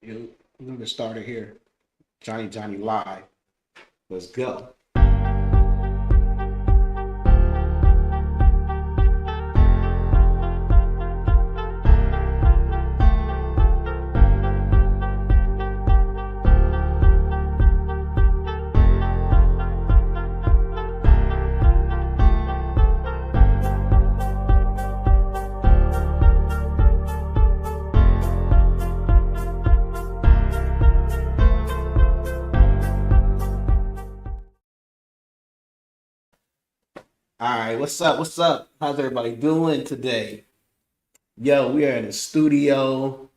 We're gonna get started here. Johnny live. Let's go. All right, what's up? What's up? How's everybody doing today? Yo, we are in the studio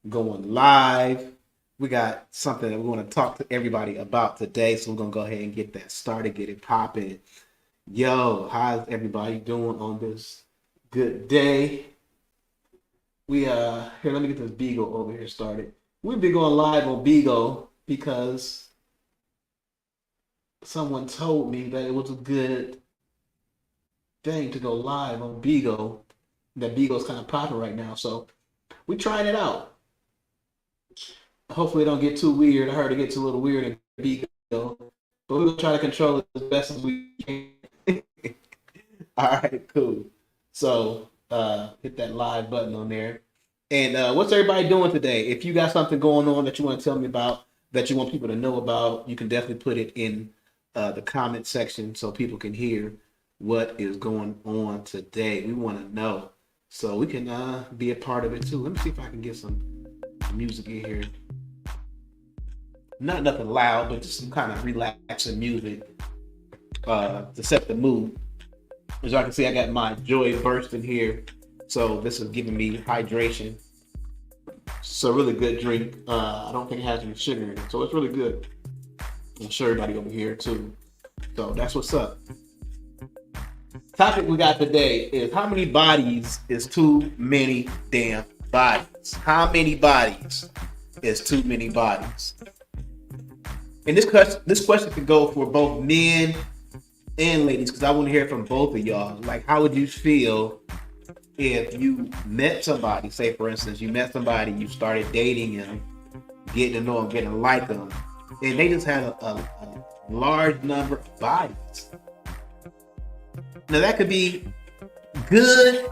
going live. We got something that we want to talk to everybody about today, so we're gonna go ahead and get that started, get it popping. Yo, how's everybody doing on this good day? We here, let me get this Beagle over here started. We've been going live on Beagle because someone told me that it was a good thing to go live on Beagle. That Beagle's kind of popping right now, so we trying it out. Hopefully, it don't get too weird. I heard it gets a little weird in Beagle, but we're gonna try to control it as best as we can. All right, cool. So hit that live button on there. And what's everybody doing today? If you got something going on that you want to tell me about, that you want people to know about, you can definitely put it in the comment section so people can hear what is going on today. We want to know so we can be a part of it too. Let me see if I can get some music in here. Not nothing loud, but just some kind of relaxing music to set the mood. As y'all can see, I got my Joy Burst in here. So this is giving me hydration. It's a really good drink. I don't think it has any sugar in it, so it's really good. I'm sure everybody over here too. So that's what's up. Topic we got today is how many bodies is too many damn bodies? How many bodies is too many bodies? And this question could go for both men and ladies, because I want to hear from both of y'all. Like, how would you feel if you met somebody, say for instance, you met somebody, you started dating them, getting to know them, getting to like them, and they just had a large number of bodies. Now that could be good,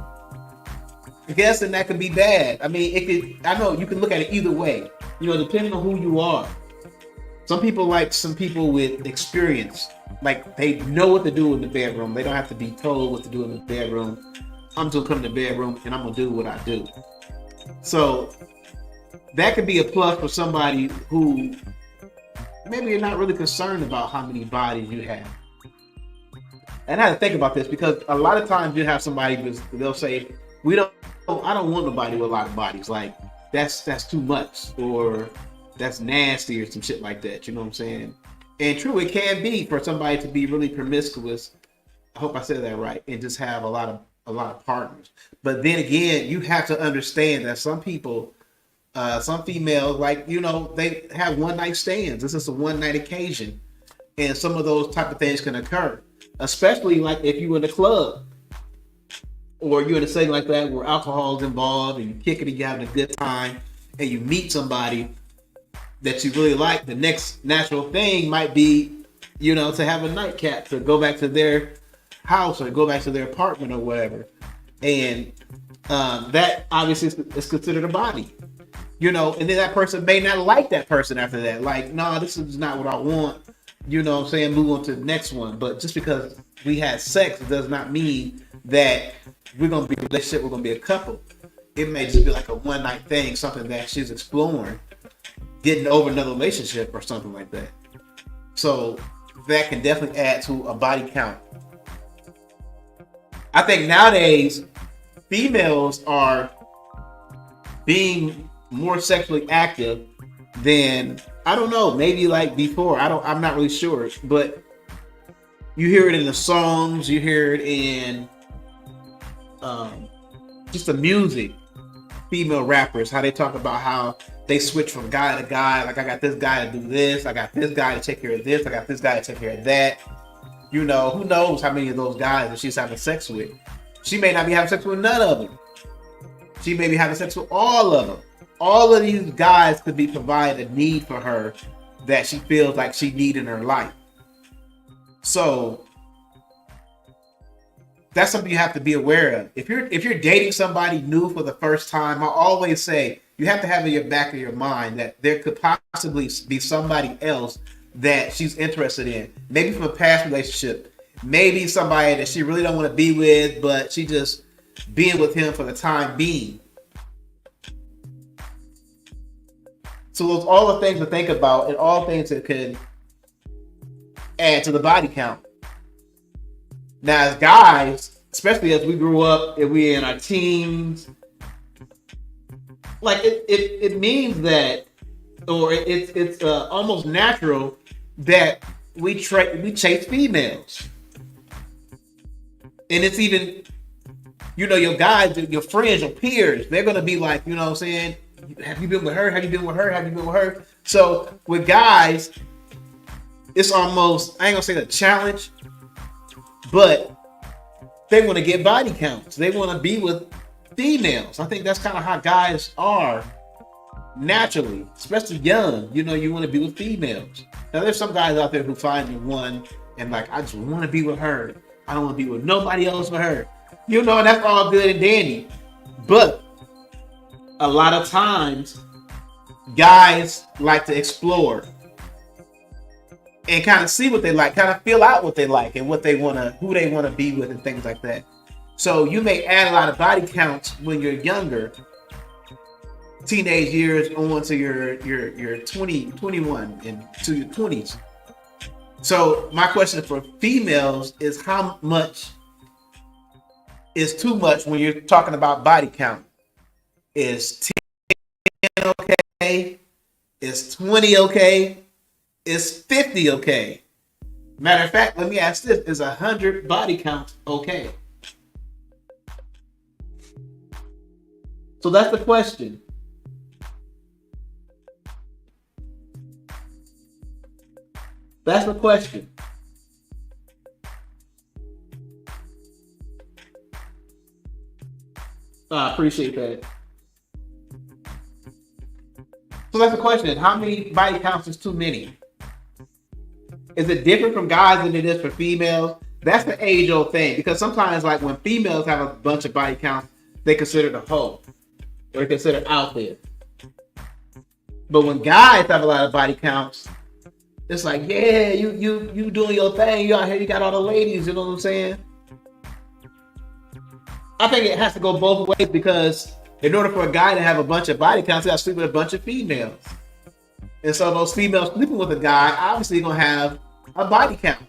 I guess, and that could be bad. I mean, it could. I know you can look at it either way. You know, depending on who you are. Some people like some people with experience, like they know what to do in the bedroom. They don't have to be told what to do in the bedroom. I'm just gonna come in the bedroom and I'm gonna do what I do. So that could be a plus for somebody who maybe you're not really concerned about how many bodies you have. And I had to think about this because a lot of times you have somebody they'll say, I don't want nobody with a lot of bodies. Like that's too much, or that's nasty, or some shit like that. You know what I'm saying? And true, it can be for somebody to be really promiscuous. I hope I said that right, and just have a lot of partners. But then again, you have to understand that some people, some females, like, you know, they have one night stands. This is a one night occasion, and some of those type of things can occur. Especially like if you in the club or you're in a setting like that where alcohol is involved and you kick it and you're having a good time and you meet somebody that you really like, the next natural thing might be, you know, to have a nightcap, to go back to their house or go back to their apartment or whatever. And that obviously is considered a body, you know, and then that person may not like that person after that. Like, no, this is not what I want. You know what I'm saying? Move on to the next one. But just because we had sex does not mean that we're going to be a relationship, we're going to be a couple. It may just be like a one night thing, something that she's exploring, getting over another relationship or something like that. So that can definitely add to a body count. I think nowadays females are being more sexually active than, I don't know, maybe like before. I'm not really sure, but you hear it in the songs, you hear it in just the music. Female rappers, how they talk about how they switch from guy to guy. Like, I got this guy to do this, I got this guy to take care of this, I got this guy to take care of that. You know, who knows how many of those guys that she's having sex with. She may not be having sex with none of them. She may be having sex with all of them. all of these guys could be provided a need for her that she feels like she needs in her life. So that's something you have to be aware of. If you're dating somebody new for the first time, I always say you have to have in your back of your mind that there could possibly be somebody else that she's interested in. Maybe from a past relationship. Maybe somebody that she really don't want to be with, but she just being with him for the time being. So those all the things to think about, and all things that could add to the body count. Now, as guys, especially as we grew up and we in our teens, like it means that, or it's almost natural that we chase females. And it's even, your guys, your friends, your peers, they're going to be like, what I'm saying? Have you been with her? Have you been with her? Have you been with her? So with guys, it's almost, I ain't going to say a challenge, but they want to get body counts. They want to be with females. I think that's kind of how guys are naturally, especially young. You want to be with females. Now, there's some guys out there who find one and like, I just want to be with her. I don't want to be with nobody else but her. And that's all good and dandy. But a lot of times, guys like to explore and kind of see what they like, kind of feel out what they like and what they want to, who they want to be with and things like that. So you may add a lot of body counts when you're younger, teenage years on to your 20, 21 and to your 20s. So my question for females is, how much is too much when you're talking about body count? Is 10 okay? Is 20 okay? Is 50 okay? Matter of fact, let me ask this: is 100 body count okay? So that's the question. That's the question. I appreciate that. So that's the question. How many body counts is too many? Is it different from guys than it is for females? That's the age-old thing. Because sometimes, like when females have a bunch of body counts, they consider the hoe. Or they consider out there. But when guys have a lot of body counts, it's like, yeah, you doing your thing. You out here, you got all the ladies, you know what I'm saying? I think it has to go both ways, because in order for a guy to have a bunch of body counts, he has to sleep with a bunch of females. And so those females sleeping with a guy obviously going to have a body count.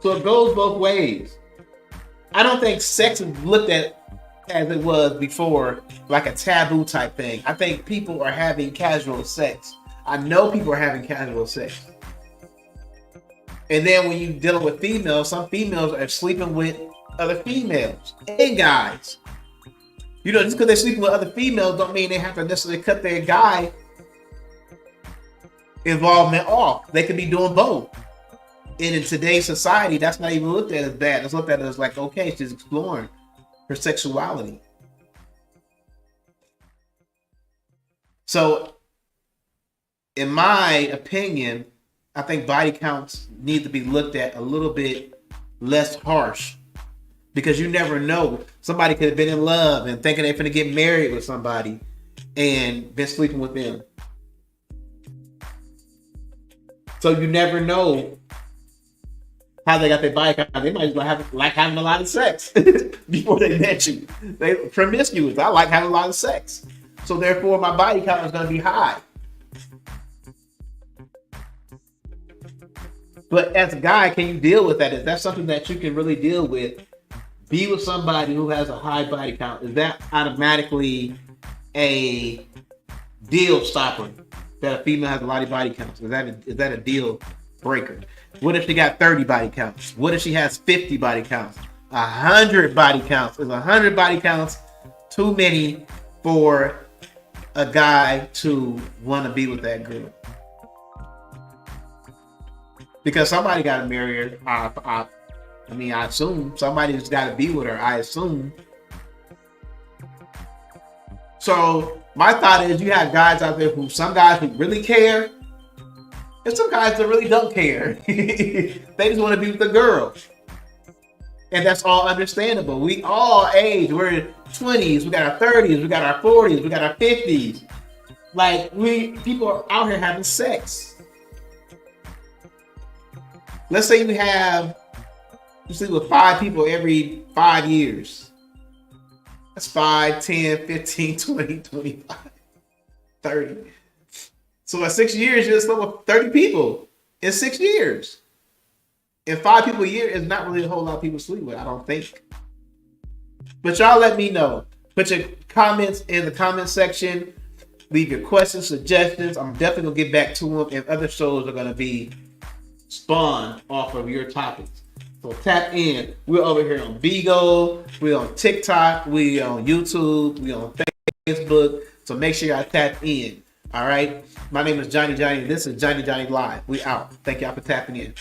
So it goes both ways. I don't think sex is looked at as it was before, like a taboo type thing. I think people are having casual sex. I know people are having casual sex. And then when you're dealing with females, some females are sleeping with other females and guys. Just because they're sleeping with other females don't mean they have to necessarily cut their guy involvement off. They could be doing both. And in today's society, that's not even looked at as bad. It's looked at as like, okay, she's exploring her sexuality. So, in my opinion, I think body counts need to be looked at a little bit less harsh, because you never know. Somebody could have been in love and thinking they're going to get married with somebody and been sleeping with them. So you never know how they got their body count. They might just like having a lot of sex before they met you. They promiscuous. I like having a lot of sex. So therefore, my body count is going to be high. But as a guy, can you deal with that? Is that something that you can really deal with? Be with somebody who has a high body count. Is that automatically a deal stopper? That a female has a lot of body counts? Is that a deal breaker? What if she got 30 body counts? What if she has 50 body counts? 100 body counts? Is 100 body counts too many for a guy to want to be with that girl? Because somebody got to marry her. I assume somebody's got to be with her. I assume. So my thought is you have guys out there some guys who really care, and some guys that really don't care. They just want to be with the girl. And that's all understandable. We all age. We're in 20s, we got our 30s, we got our 40s, we got our 50s. Like, people are out here having sex. Let's say you sleep with 5 people every 5 years. That's 5, 10, 15, 20, 25, 30. So in 6 years, you slept with 30 people in 6 years. And 5 people a year is not really a whole lot of people to sleep with, I don't think. But y'all let me know. Put your comments in the comment section. Leave your questions, suggestions. I'm definitely going to get back to them. And other shows are going to be spawned off of your topics. So tap in. We're over here on Bigo. We're on TikTok. We're on YouTube. We're on Facebook. So make sure y'all tap in. All right. My name is Johnny. This is Johnny Live. We out. Thank y'all for tapping in.